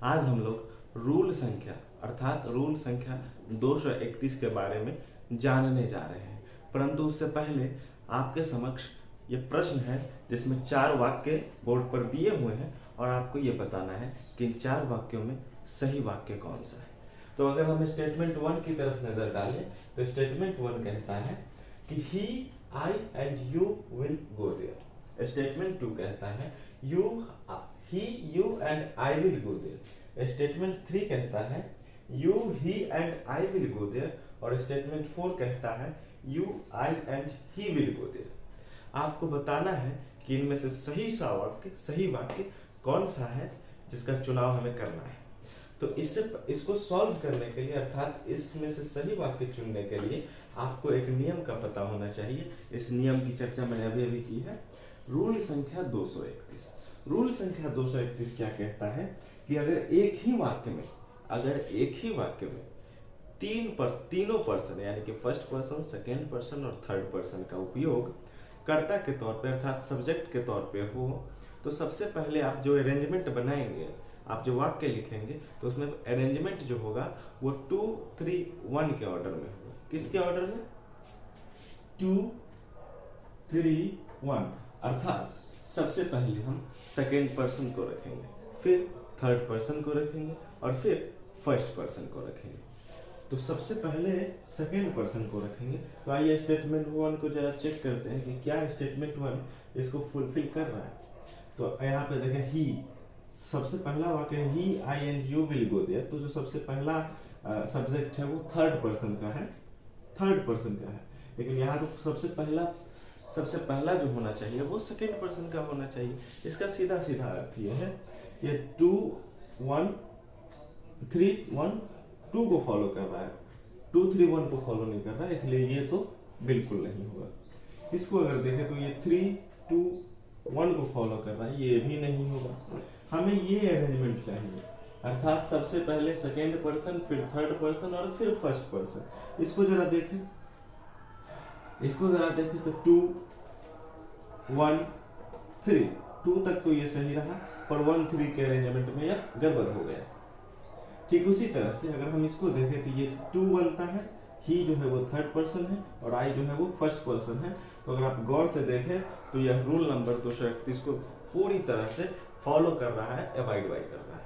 आज हम लोग रूल संख्या अर्थात रूल संख्या 231 के बारे में जानने जा रहे हैं। परंतु उससे पहले आपके समक्ष ये प्रश्न है जिसमें 4 वाक्य बोर्ड पर दिए हुए हैं और आपको ये बताना है कि इन 4 वाक्यों में सही वाक्य कौन सा है। तो अगर हम स्टेटमेंट 1 की तरफ नजर डालें तो स्टेटमेंट 1 कहता है कि he I and you will go there. Statement 2 कहता है he you and I will go there. Statement 3 कहता है you he and I will go there. और स्टेटमेंट 4 कहता है you I and he will go there. आपको बताना है कि इनमें से सही वाक्य कौन सा है जिसका चुनाव हमें करना है। तो इसको सॉल्व करने के लिए अर्थात इसमें से सही वाक्य चुनने के लिए आपको एक नियम का पता होना चाहिए। इस नियम की चर्चा मैंने अभी की है। रूल संख्या 231। रूल संख्या 231 क्या कहता है कि अगर एक ही वाक्य में तीनों पर्सन यानी कि फर्स्ट पर्सन, सेकेंड पर्सन और थर्ड पर्सन का उपयोग कर्ता के तौर पे अर्थात सब्जेक्ट के तौर पे हो, तो सबसे पहले आप जो अरेंजमेंट बनाएंगे, आप जो वाक्य लिखेंगे, तो उसमें अरेंजमेंट जो होगा वो 2, 3, 1 के ऑर्डर में होगा। किसके ऑर्डर में? 2, 3, 1। अर्थात सबसे पहले हम सेकेंड पर्सन को रखेंगे, फिर थर्ड पर्सन को रखेंगे और फिर फर्स्ट पर्सन को रखेंगे। तो सबसे पहले सेकेंड पर्सन को रखेंगे। तो आइए स्टेटमेंट 1 को जरा चेक करते हैं कि क्या स्टेटमेंट 1 इसको फुलफिल कर रहा है। तो यहाँ पे देखें ही, सबसे पहला वाक्य है he I and you will go there. तो जो सबसे पहला सब्जेक्ट है वो थर्ड पर्सन का है, लेकिन यहाँ तो सबसे पहला जो होना चाहिए वो सेकेंड पर्सन का होना चाहिए। इसका सीधा अर्थ ये है, ये 2, 1, 3, 1, 2 को फॉलो कर रहा है, 2, 3, 1 को फॉलो नहीं कर रहा है, इसलिए ये तो बिल्कुल नहीं होगा। इसको अगर देखें तो ये 3, 2, 1 को फॉलो कर रहा है, ये भी नहीं होगा। हमें ये अरेंजमेंट चाहिए, अर्थात सबसे पहले सेकेंड पर्सन, फिर थर्ड पर्सन और फिर फर्स्ट पर्सन। इसको जरा देखें तो 2, 1, 3, 2 तक तो ये सही रहा, पर 1, 3 के अरेंजमेंट में यह गड़बड़ हो गया। ठीक उसी तरह से अगर हम इसको देखें तो ये 2 बनता है, ही जो है वो थर्ड पर्सन है और आई जो है वो फर्स्ट पर्सन है। तो अगर आप गौर से देखें तो यह रूल नंबर 231 को पूरी तरह से फॉलो कर रहा है, अवॉइड कर रहा है।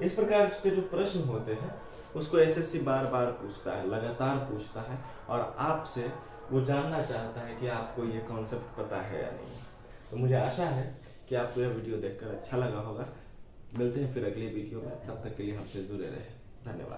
इस प्रकार के जो प्रश्न होते हैं उसको एसएससी बार पूछता है, लगातार पूछता है और आपसे वो जानना चाहता है कि आपको ये कॉन्सेप्ट पता है या नहीं। तो मुझे आशा है कि आपको यह वीडियो देखकर अच्छा लगा होगा। मिलते हैं फिर अगले वीडियो में, तब तक के लिए हमसे जुड़े रहें। धन्यवाद।